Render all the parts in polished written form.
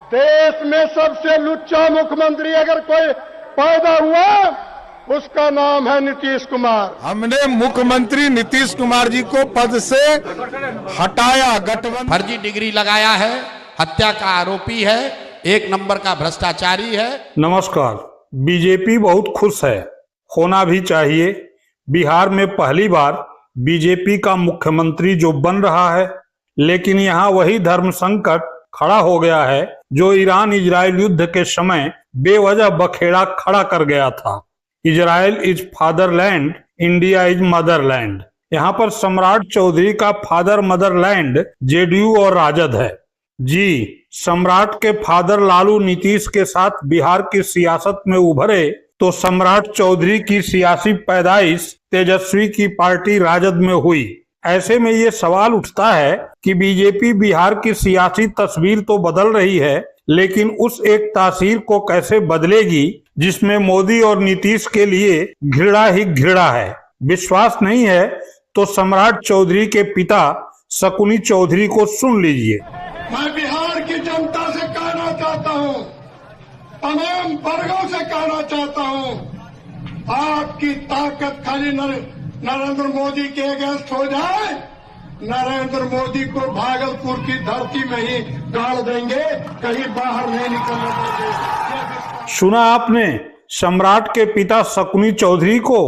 देश में सबसे लुच्चा मुख्यमंत्री अगर कोई पैदा हुआ उसका नाम है नीतीश कुमार। हमने मुख्यमंत्री नीतीश कुमार जी को पद से हटाया। गठबंधन फर्जी डिग्री लगाया है, हत्या का आरोपी है, एक नंबर का भ्रष्टाचारी है। नमस्कार। बीजेपी बहुत खुश है, होना भी चाहिए। बिहार में पहली बार बीजेपी का मुख्यमंत्री जो बन रहा है, लेकिन यहाँ वही धर्म संकट खड़ा हो गया है जो ईरान इजराइल युद्ध के समय बेवजह बखेड़ा खड़ा कर गया था। Israel is fatherland, India is Motherland. यहाँ पर सम्राट चौधरी का फादर मदरलैंड जेडीयू और राजद है। जी, सम्राट के फादर लालू नीतीश के साथ बिहार की सियासत में उभरे तो सम्राट चौधरी की सियासी पैदाइश तेजस्वी की पार्टी राजद में हुई। ऐसे में ये सवाल उठता है कि बीजेपी बिहार की सियासी तस्वीर तो बदल रही है, लेकिन उस एक तासीर को कैसे बदलेगी जिसमें मोदी और नीतीश के लिए घृणा ही घृणा है। विश्वास नहीं है तो सम्राट चौधरी के पिता शकुनी चौधरी को सुन लीजिए। मैं बिहार की जनता से कहना चाहता हूं, तमाम वर्गों से कहना चाहता हूं, आपकी ताकत खाली नरेंद्र मोदी के अगेंस्ट हो जाए, नरेंद्र मोदी को भागलपुर की धरती में ही गाड़ देंगे, कहीं बाहर नहीं निकलने देंगे। सुना आपने सम्राट के पिता शकुनी चौधरी को।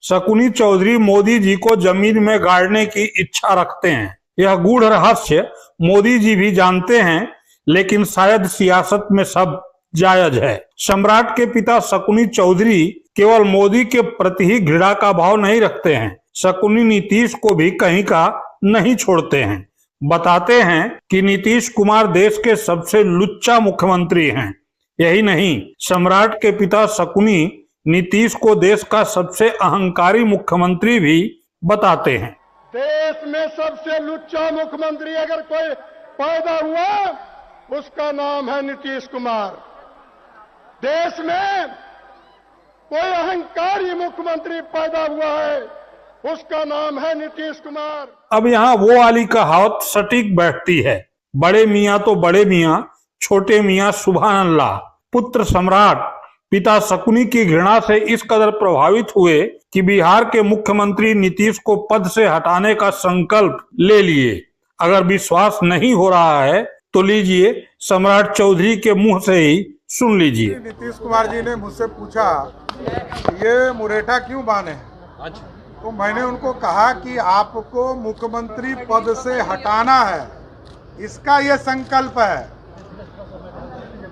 शकुनी चौधरी मोदी जी को जमीन में गाड़ने की इच्छा रखते हैं। यह गूढ़ रहस्य मोदी जी भी जानते हैं, लेकिन शायद सियासत में सब जायज है। सम्राट के पिता शकुनी चौधरी केवल मोदी के प्रति ही घृणा का भाव नहीं रखते हैं, शकुनी नीतीश को भी कहीं का नहीं छोड़ते हैं। बताते हैं कि नीतीश कुमार देश के सबसे लुच्चा मुख्यमंत्री हैं। यही नहीं, सम्राट के पिता शकुनी नीतीश को देश का सबसे अहंकारी मुख्यमंत्री भी बताते हैं। देश में सबसे लुच्चा मुख्यमंत्री अगर कोई पैदा हुआ उसका नाम है नीतीश कुमार। देश में कोई अहंकारी मुख्यमंत्री पैदा हुआ है, उसका नाम है नीतीश कुमार। अब यहाँ वो वाली कहावत सटीक बैठती है, बड़े मियाँ तो बड़े मियाँ, छोटे मियाँ सुभान अल्लाह। पुत्र सम्राट पिता शकुनी की घृणा से इस कदर प्रभावित हुए कि बिहार के मुख्यमंत्री नीतीश को पद से हटाने का संकल्प ले लिए। अगर विश्वास नहीं हो रहा है तो लीजिए सम्राट चौधरी के मुंह से ही सुन लीजिए। नीतीश कुमार जी ने मुझसे पूछा ये मुरेठा क्यों बांधे हैं, तो मैंने उनको कहा कि आपको मुख्यमंत्री पद से हटाना है, इसका ये संकल्प है।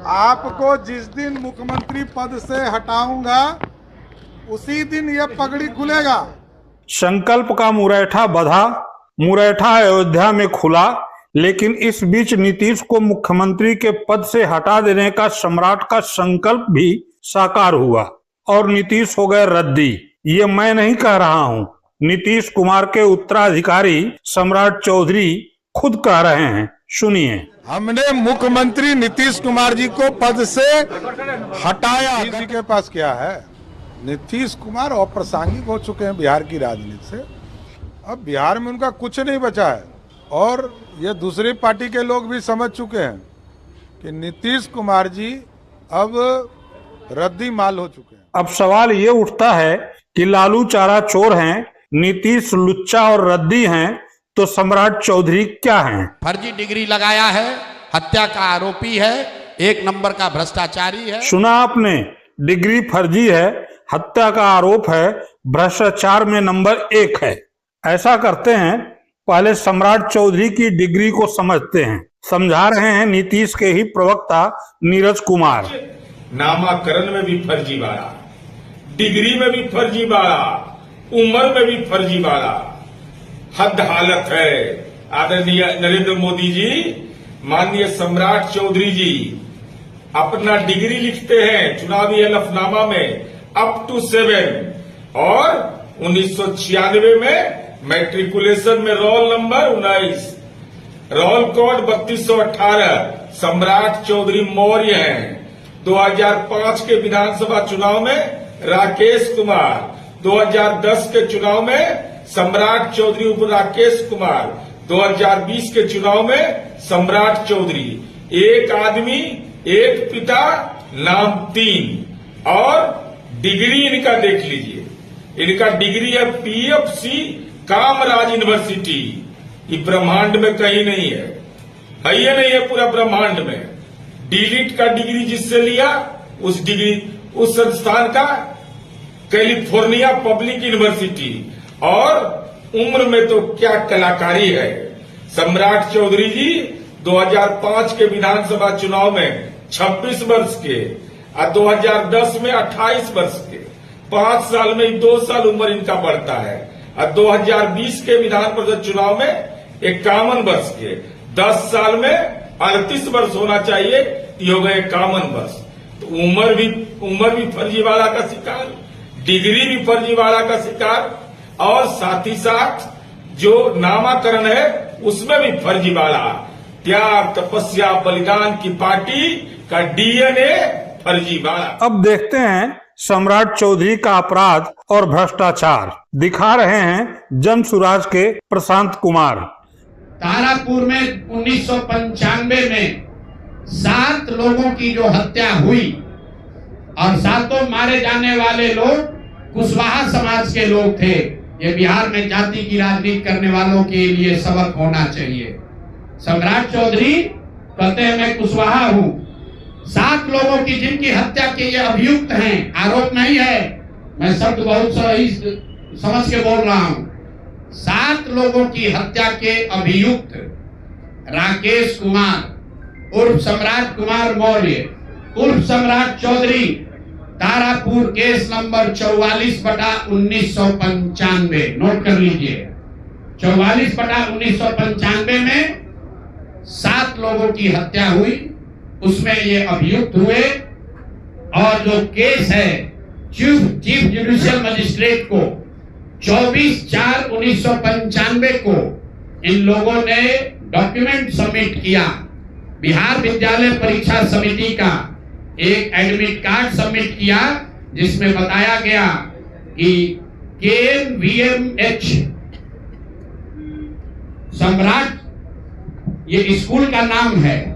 आपको जिस दिन मुख्यमंत्री पद से हटाऊंगा उसी दिन ये पगड़ी खुलेगा। संकल्प का मुरैठा बधा, मुरैठा अयोध्या में खुला, लेकिन इस बीच नीतीश को मुख्यमंत्री के पद से हटा देने का सम्राट का संकल्प भी साकार हुआ और नीतीश हो गए रद्दी। ये मैं नहीं कह रहा हूँ, नीतीश कुमार के उत्तराधिकारी सम्राट चौधरी खुद कह रहे हैं। सुनिए। हमने मुख्यमंत्री नीतीश कुमार जी को पद से हटाया। किसी के पास क्या है, नीतीश कुमार अप्रासंगिक हो चुके हैं बिहार की राजनीति से। अब बिहार में उनका कुछ नहीं बचा है और ये दूसरी पार्टी के लोग भी समझ चुके हैं कि नीतीश कुमार जी अब रद्दी माल हो चुके हैं। अब सवाल ये उठता है कि लालू चारा चोर हैं, नीतीश लुच्चा और रद्दी हैं, तो सम्राट चौधरी क्या हैं? फर्जी डिग्री लगाया है, हत्या का आरोपी है, एक नंबर का भ्रष्टाचारी है। सुना आपने, डिग्री फर्जी है, हत्या का आरोप है, भ्रष्टाचार में नंबर 1 है। ऐसा करते हैं, पहले सम्राट चौधरी की डिग्री को समझते हैं। समझा रहे हैं नीतीश के ही प्रवक्ता नीरज कुमार। नामाकरण में भी फर्जीवाड़ा, डिग्री में भी फर्जीवाड़ा, उम्र में भी फर्जीवाड़ा, हद हालत है। आदरणीय नरेंद्र मोदी जी, माननीय सम्राट चौधरी जी अपना डिग्री लिखते हैं चुनावी हलफनामा में अप टू 7 और 1996 में मैट्रिकुलेशन में रोल नंबर 19, रोल कोड 3218 सम्राट चौधरी मौर्य हैं। 2005 के विधानसभा चुनाव में राकेश कुमार, 2010 के चुनाव में सम्राट चौधरी उप राकेश कुमार, 2020 के चुनाव में सम्राट चौधरी। एक आदमी एक पिता नाम 3 और डिग्री इनका देख लीजिए, इनका डिग्री है PFC कामराज यूनिवर्सिटी। ये ब्रह्मांड में कहीं नहीं है ये नहीं है पूरा ब्रह्मांड में। डीलिट का डिग्री जिससे लिया उस डिग्री उस संस्थान का कैलिफोर्निया पब्लिक यूनिवर्सिटी। और उम्र में तो क्या कलाकारी है। सम्राट चौधरी जी 2005 के विधानसभा चुनाव में 26 वर्ष के और 2010 में 28 वर्ष के, 5 साल में 2 साल उम्र इनका बढ़ता है। और 2020 के विधान परिषद चुनाव में 51 वर्ष के, 10 साल में 38 वर्ष होना चाहिए, ये हो गए 51 वर्ष। तो उम्र भी फर्जीवाड़ा का शिकार, डिग्री भी फर्जीवाड़ा का शिकार, और साथ ही साथ जो नामाकरण है उसमें भी फर्जीवाड़ा। त्याग तपस्या बलिदान की पार्टी का DNA फर्जीवाड़ा। अब देखते हैं सम्राट चौधरी का अपराध और भ्रष्टाचार। दिखा रहे हैं जन सुराज के प्रशांत कुमार। तारापुर में 1995 में 7 लोगों की जो हत्या हुई और 7 मारे जाने वाले लोग कुशवाहा समाज के लोग थे। ये बिहार में जाति की राजनीति करने वालों के लिए सबक होना चाहिए। सम्राट चौधरी कहते हैं मैं कुशवाहा हूं। 7 लोगों की जिनकी हत्या के ये अभियुक्त हैं, आरोप नहीं है, मैं शब्द बहुत सही समझ के बोल रहा हूं। 7 लोगों की हत्या के अभियुक्त राकेश कुमार उर्फ सम्राट कुमार मौर्य उर्फ Samrat Chaudhary, Tarapur case number 44/1995, note कर लीजिए। 44/1995 में 7 लोगों की हत्या हुई, उसमें ये अभियुक्त हुए। और जो केस है चीफ जुडिशियल मजिस्ट्रेट को 24/4/1995 को इन लोगों ने डॉक्यूमेंट सबमिट किया। बिहार विद्यालय परीक्षा समिति का एक एडमिट कार्ड सबमिट किया जिसमें बताया गया कि KNVMH सम्राट, ये स्कूल का नाम है,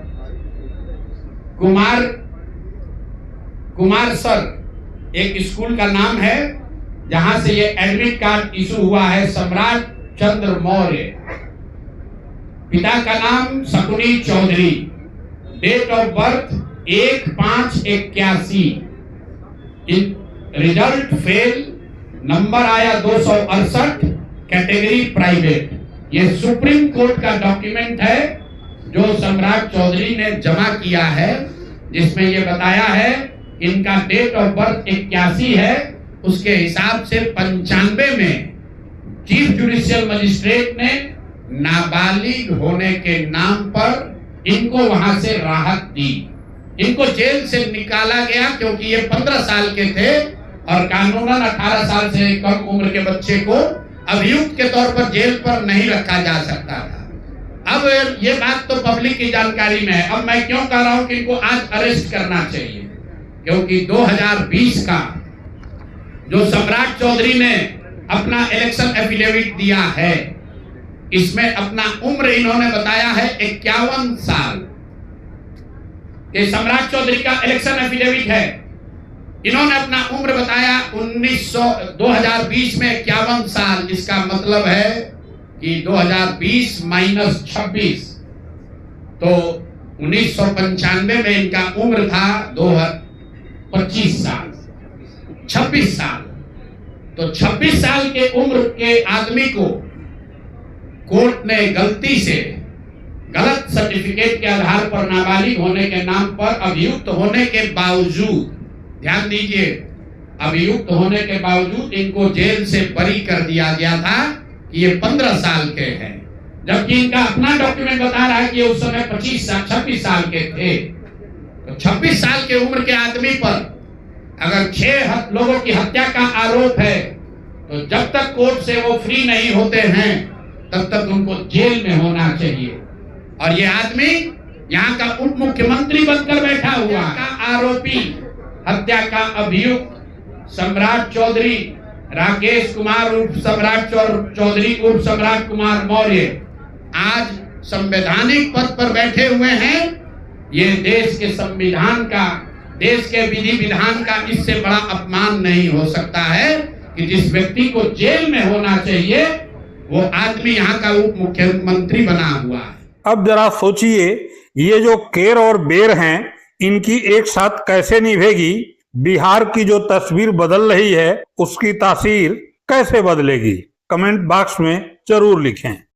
कुमार सर एक स्कूल का नाम है जहां से ये एडमिट कार्ड इशू हुआ है। सम्राट चंद्र मौर्य, पिता का नाम Shakuni Chaudhary, date of birth 1/5/81, result fail, number आया 268, कैटेगरी प्राइवेट। ये सुप्रीम कोर्ट का डॉक्यूमेंट है जो सम्राट चौधरी ने जमा किया है, जिसमें ये बताया है इनका डेट ऑफ बर्थ 81 है, उसके हिसाब से 95 में चीफ जुडिशियल मजिस्ट्रेट ने नाबालिग होने के नाम पर इनको वहां से राहत दी। इनको जेल से निकाला गया क्योंकि ये 15 साल के थे और कानूनन 18 साल से कम उम्र के बच्चे को अभियुक्त के तौर पर जेल पर नहीं रखा जा सकता था। अब ये बात तो पब्लिक की जानकारी में है। अब मैं क्यों कह रहा हूं कि इनको आज अरेस्ट करना चाहिए, क्योंकि 2020 का जो सम्राट चौधरी ने अपना इलेक्शन एफिडेविट दिया है, इसमें अपना उम्र इन्होंने बताया है 51 साल। ये सम्राट चौधरी का इलेक्शन एफिडेविट है। इन्होंने अपना उम्र बताया 2020 में 51 साल। इसका मतलब है कि 2020 - 26, तो 1995 में इनका उम्र था 25 साल, 26 साल। तो 26 साल के उम्र के आदमी को कोर्ट ने गलती से गलत सर्टिफिकेट के आधार पर नाबालिग होने के नाम पर अभियुक्त होने के बावजूद, ध्यान दीजिए, अभियुक्त होने के बावजूद इनको जेल से बरी कर दिया गया था कि ये 15 साल के हैं, जबकि इनका अपना डॉक्यूमेंट बता रहा है कि उस समय 26 साल के थे। तो 26 साल के उम्र के आदमी पर अगर 6 लोगों की हत्या का आरोप है, तो जब तक कोर्ट से वो फ्री नहीं होते हैं तब तक उनको जेल में होना चाहिए। और ये आदमी यहाँ का उप मुख्यमंत्री बनकर बैठा हुआ का आरोपी, हत्या का अभियुक्त सम्राट चौधरी, राकेश कुमार उर्फ सम्राट चौधरी उर्फ सम्राट कुमार मौर्य आज संवैधानिक पद पर बैठे हुए हैं ये देश के संविधान का, देश के विधि विधान का इससे बड़ा अपमान नहीं हो सकता है कि जिस व्यक्ति को जेल में होना चाहिए वो आदमी यहाँ का उप मुख्यमंत्री बना हुआ है। अब जरा सोचिए, ये जो केर और बेर हैं, इनकी एक साथ कैसे निभेगी? बिहार की जो तस्वीर बदल रही है उसकी तासीर कैसे बदलेगी? कमेंट बॉक्स में जरूर लिखें।